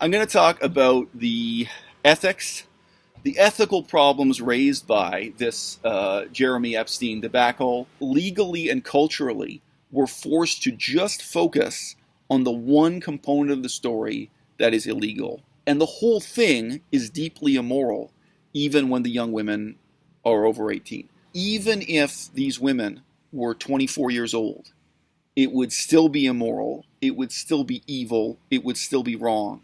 I'm going to talk about the ethical problems raised by this Jeremy Epstein debacle. Legally and culturally, we're forced to just focus on the one component of the story that is illegal. And the whole thing is deeply immoral, even when the young women are over 18. Even if these women were 24 years old, it would still be immoral, it would still be evil, it would still be wrong.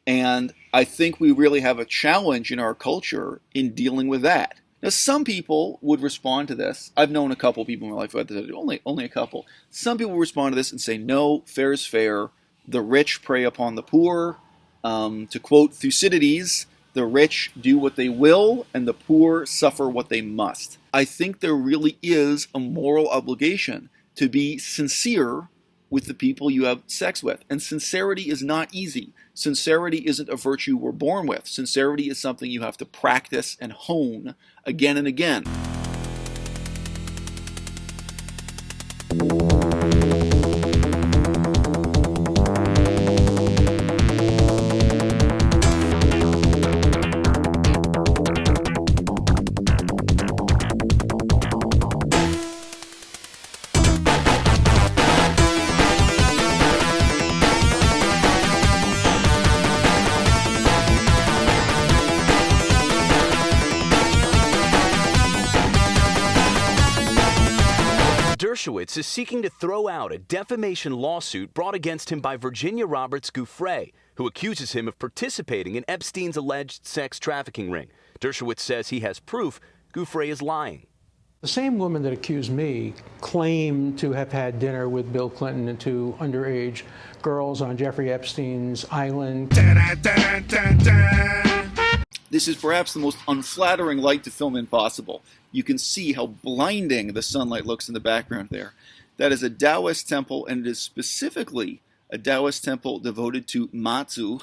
And I think we really have a challenge in our culture in dealing with that. Now, some people would respond to this. I've known a couple people in my life who had this, only a couple. Some people respond to this and say, no, fair is fair. The rich prey upon the poor. To quote Thucydides, the rich do what they will and the poor suffer what they must. I think there really is a moral obligation to be sincere with the people you have sex with. And sincerity is not easy. Sincerity isn't a virtue we're born with. Sincerity is something you have to practice and hone again and again. Dershowitz is seeking to throw out a defamation lawsuit brought against him by Virginia Roberts Giuffre, who accuses him of participating in Epstein's alleged sex trafficking ring. Dershowitz says he has proof Giuffre is lying. The same woman that accused me claimed to have had dinner with Bill Clinton and two underage girls on Jeffrey Epstein's island. This is perhaps the most unflattering light to film in possible. You can see how blinding the sunlight looks in the background there. That is a Taoist temple, and it is specifically a Taoist temple devoted to Matsu,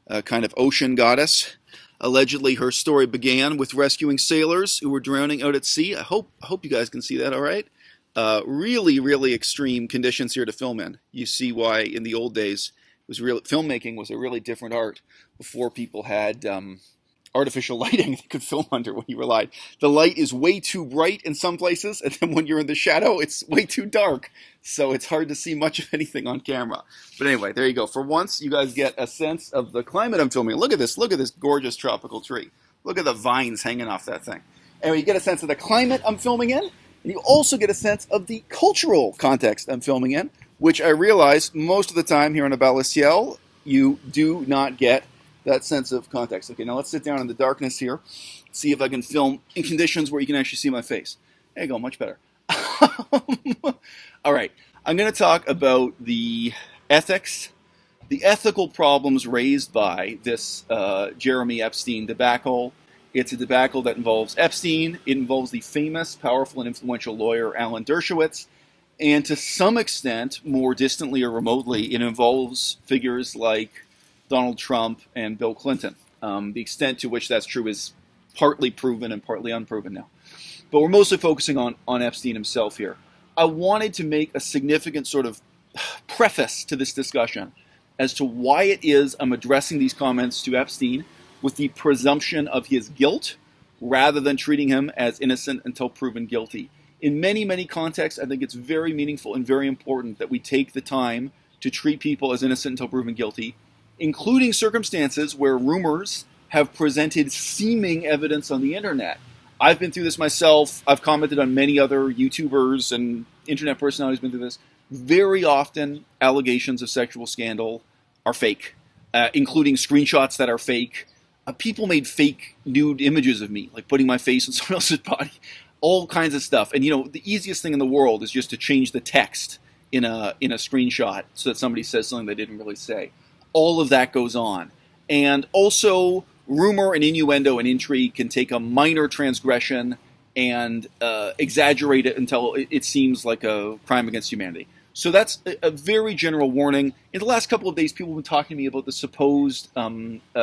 a kind of ocean goddess. Allegedly, her story began with rescuing sailors who were drowning out at sea. I hope you guys can see that all right. Really, really extreme conditions here to film in. You see why in the old days filmmaking was a really different art before people had artificial lighting they could film under when you relied. The light is way too bright in some places, and then when you're in the shadow, it's way too dark. So it's hard to see much of anything on camera. But anyway, there you go. For once, you guys get a sense of the climate I'm filming. Look at this gorgeous tropical tree. Look at the vines hanging off that thing. Anyway, you get a sense of the climate I'm filming in, and you also get a sense of the cultural context I'm filming in, which I realize most of the time here on à-bas-le-ciel, you do not get that sense of context. Okay, now let's sit down in the darkness here, see if I can film in conditions where you can actually see my face. There you go, much better. All right, I'm going to talk about the ethical problems raised by this Jeremy Epstein debacle. It's a debacle that involves Epstein. It involves the famous, powerful, and influential lawyer Alan Dershowitz. And to some extent, more distantly or remotely, it involves figures like Donald Trump and Bill Clinton. The extent to which that's true is partly proven and partly unproven now. But we're mostly focusing on Epstein himself here. I wanted to make a significant sort of preface to this discussion as to why it is I'm addressing these comments to Epstein with the presumption of his guilt rather than treating him as innocent until proven guilty. In many, many contexts, I think it's very meaningful and very important that we take the time to treat people as innocent until proven guilty, including circumstances where rumors have presented seeming evidence on the internet. I've been through this myself. I've commented on many other YouTubers and internet personalities who've been through this. Very often, allegations of sexual scandal are fake, including screenshots that are fake. People made fake nude images of me, like putting my face on someone else's body, all kinds of stuff. And the easiest thing in the world is just to change the text in a screenshot so that somebody says something they didn't really say. All of that goes on. And also, rumor and innuendo and intrigue can take a minor transgression and exaggerate it until it seems like a crime against humanity. So that's a very general warning. In the last couple of days, people have been talking to me about the supposed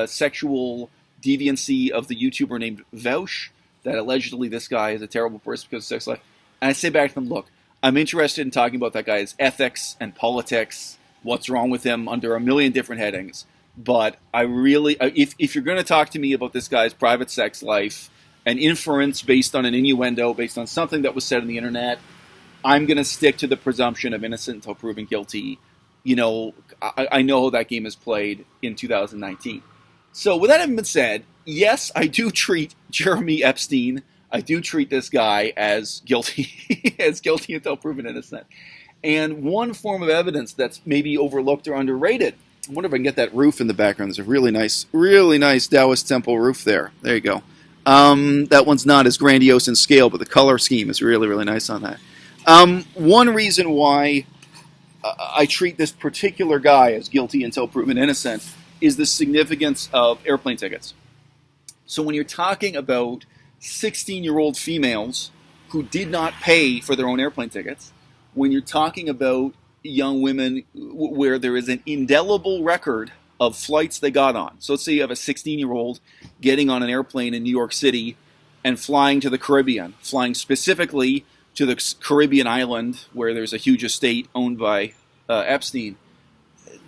sexual deviancy of the YouTuber named Vaush, that allegedly this guy is a terrible person because of sex life. And I say back to them, look, I'm interested in talking about that guy's ethics and politics, what's wrong with him under a million different headings. But I really, if you're going to talk to me about this guy's private sex life, an inference based on an innuendo, based on something that was said on the internet, I'm going to stick to the presumption of innocent until proven guilty. I know how that game is played in 2019. So with that having been said, yes, I do treat Jeremy Epstein, I do treat this guy as guilty, as guilty until proven innocent. And one form of evidence that's maybe overlooked or underrated, I wonder if I can get that roof in the background. There's a really nice Taoist temple roof there. There you go. That one's not as grandiose in scale, but the color scheme is really, really nice on that. One reason why I treat this particular guy as guilty until proven innocent is the significance of airplane tickets. So when you're talking about 16-year-old females who did not pay for their own airplane tickets, when you're talking about young women where there is an indelible record of flights they got on. So let's say you have a 16-year-old getting on an airplane in New York City and flying to the Caribbean, flying specifically to the Caribbean island where there's a huge estate owned by Epstein.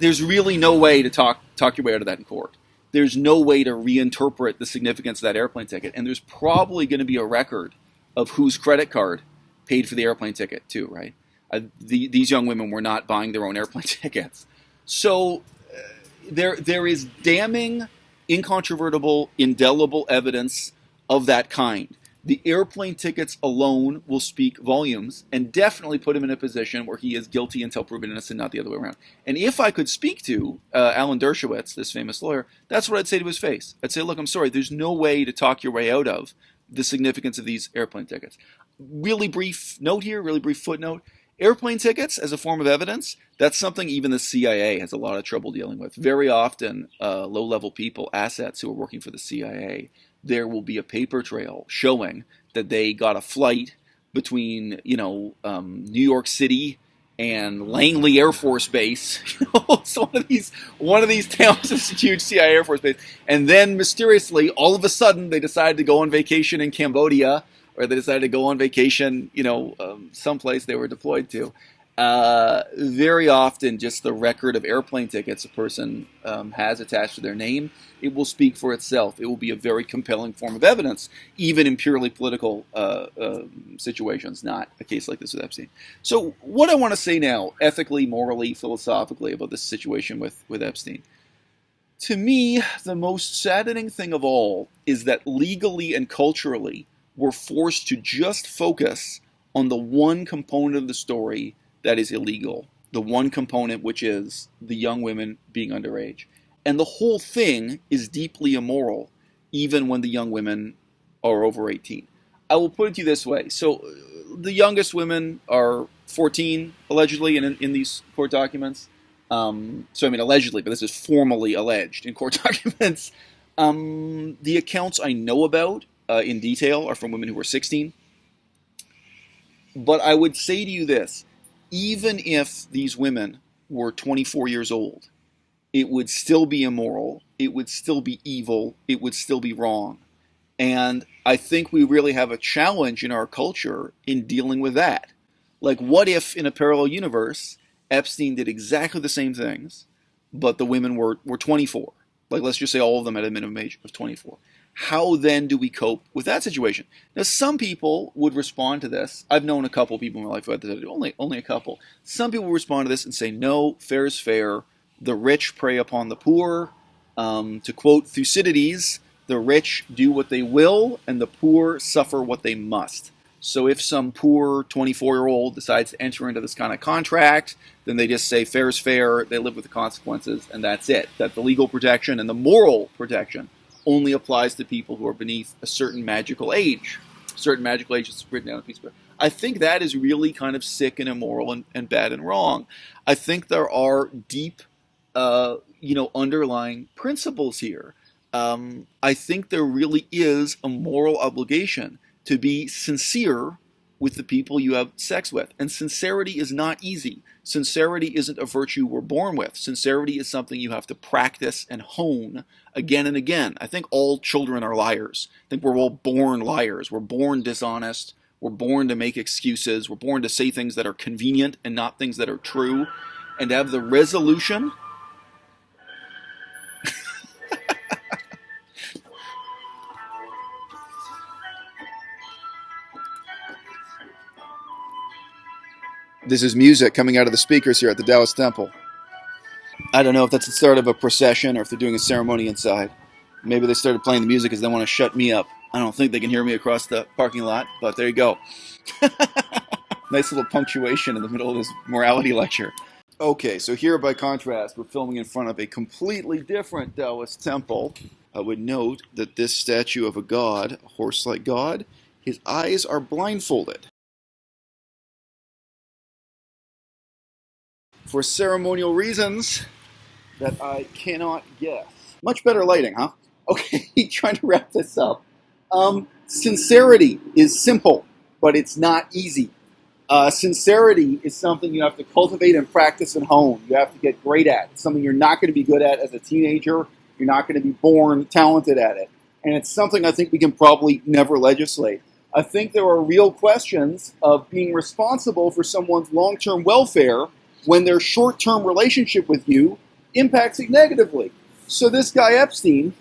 There's really no way to talk your way out of that in court. There's no way to reinterpret the significance of that airplane ticket. And there's probably going to be a record of whose credit card paid for the airplane ticket too, right? These young women were not buying their own airplane tickets. So there is damning, incontrovertible, indelible evidence of that kind. The airplane tickets alone will speak volumes and definitely put him in a position where he is guilty until proven innocent, not the other way around. And if I could speak to Alan Dershowitz, this famous lawyer, that's what I'd say to his face. I'd say, look, I'm sorry, there's no way to talk your way out of the significance of these airplane tickets. Really brief note here, really brief footnote. Airplane tickets as a form of evidence, that's something even the CIA has a lot of trouble dealing with. Very often, low-level people, assets who are working for the CIA, there will be a paper trail showing that they got a flight between, New York City and Langley Air Force Base. It's one of these towns is a huge CIA Air Force base. And then mysteriously, all of a sudden, they decided to go on vacation in Cambodia, or they decided to go on vacation, someplace they were deployed to. Very often, just the record of airplane tickets a person has attached to their name, it will speak for itself. It will be a very compelling form of evidence, even in purely political situations, not a case like this with Epstein. So what I want to say now, ethically, morally, philosophically, about this situation with Epstein, to me, the most saddening thing of all is that legally and culturally, we're forced to just focus on the one component of the story that is illegal, the one component which is the young women being underage. And the whole thing is deeply immoral, even when the young women are over 18. I will put it to you this way. So the youngest women are 14, allegedly, in these court documents. Allegedly, but this is formally alleged in court documents. The accounts I know about in detail are from women who were 16. But I would say to you this, even if these women were 24 years old, it would still be immoral, it would still be evil, it would still be wrong. And I think we really have a challenge in our culture in dealing with that. Like, what if in a parallel universe, Epstein did exactly the same things, but the women were 24? Like, let's just say all of them had a minimum age of 24. How then do we cope with that situation? Now, some people would respond to this. I've known a couple people in my life who had this, only a couple. Some people respond to this and say, no, fair is fair. The rich prey upon the poor. To quote Thucydides, the rich do what they will, and the poor suffer what they must. So if some poor 24-year-old decides to enter into this kind of contract, then they just say fair is fair, they live with the consequences, and that's it. That the legal protection and the moral protection only applies to people who are beneath a certain magical age. Certain magical age is written down on a piece of paper. I think that is really kind of sick and immoral and bad and wrong. I think there are deep, underlying principles here. I think there really is a moral obligation to be sincere with the people you have sex with. And sincerity is not easy. Sincerity isn't a virtue we're born with. Sincerity is something you have to practice and hone again and again. I think all children are liars. I think we're all born liars. We're born dishonest. We're born to make excuses. We're born to say things that are convenient and not things that are true. And to have the resolution This is music coming out of the speakers here at the Taoist Temple. I don't know if that's the start of a procession or if they're doing a ceremony inside. Maybe they started playing the music because they want to shut me up. I don't think they can hear me across the parking lot, but there you go. Nice little punctuation in the middle of this morality lecture. Okay, so here by contrast, we're filming in front of a completely different Taoist temple. I would note that this statue of a god, a horse-like god, his eyes are blindfolded. For ceremonial reasons that I cannot guess. Much better lighting, huh? Okay, trying to wrap this up. Sincerity is simple, but it's not easy. Sincerity is something you have to cultivate and practice and hone. You have to get great at. It's something you're not going to be good at as a teenager. You're not going to be born talented at it. And it's something I think we can probably never legislate. I think there are real questions of being responsible for someone's long-term welfare when their short-term relationship with you impacts it negatively. So this guy Epstein,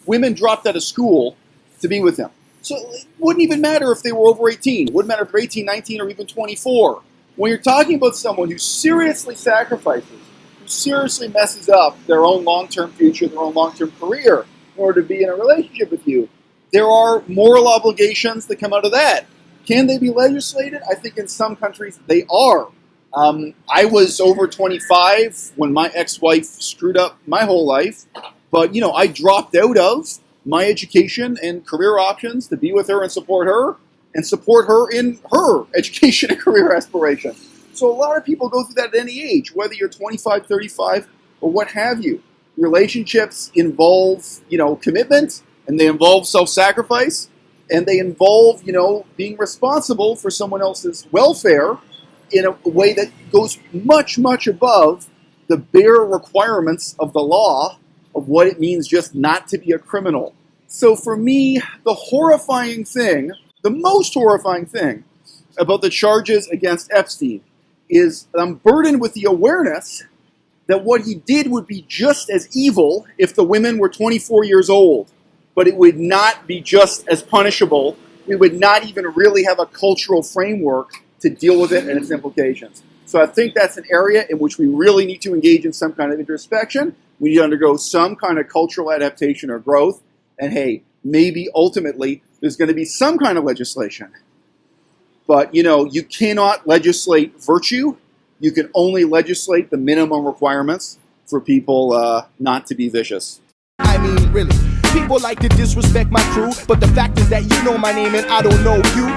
women dropped out of school to be with him. So it wouldn't even matter if they were over 18. It wouldn't matter if they're 18, 19, or even 24. When you're talking about someone who seriously sacrifices, who seriously messes up their own long-term future, their own long-term career in order to be in a relationship with you, there are moral obligations that come out of that. Can they be legislated? I think in some countries they are. I was over 25 when my ex-wife screwed up my whole life, but I dropped out of my education and career options to be with her and support her in her education and career aspirations. So a lot of people go through that at any age, whether you're 25, 35, or what have you. Relationships involve, commitment, and they involve self-sacrifice, and they involve, being responsible for someone else's welfare in a way that goes much, much above the bare requirements of the law of what it means just not to be a criminal. So for me, the most horrifying thing about the charges against Epstein is that I'm burdened with the awareness that what he did would be just as evil if the women were 24 years old, but it would not be just as punishable. We would not even really have a cultural framework to deal with it and its implications. So I think that's an area in which we really need to engage in some kind of introspection. We need to undergo some kind of cultural adaptation or growth. And hey, maybe ultimately there's going to be some kind of legislation. But, you cannot legislate virtue. You can only legislate the minimum requirements for people not to be vicious. I mean, really. People like to disrespect my crew, but the fact is that you know my name and I don't know you.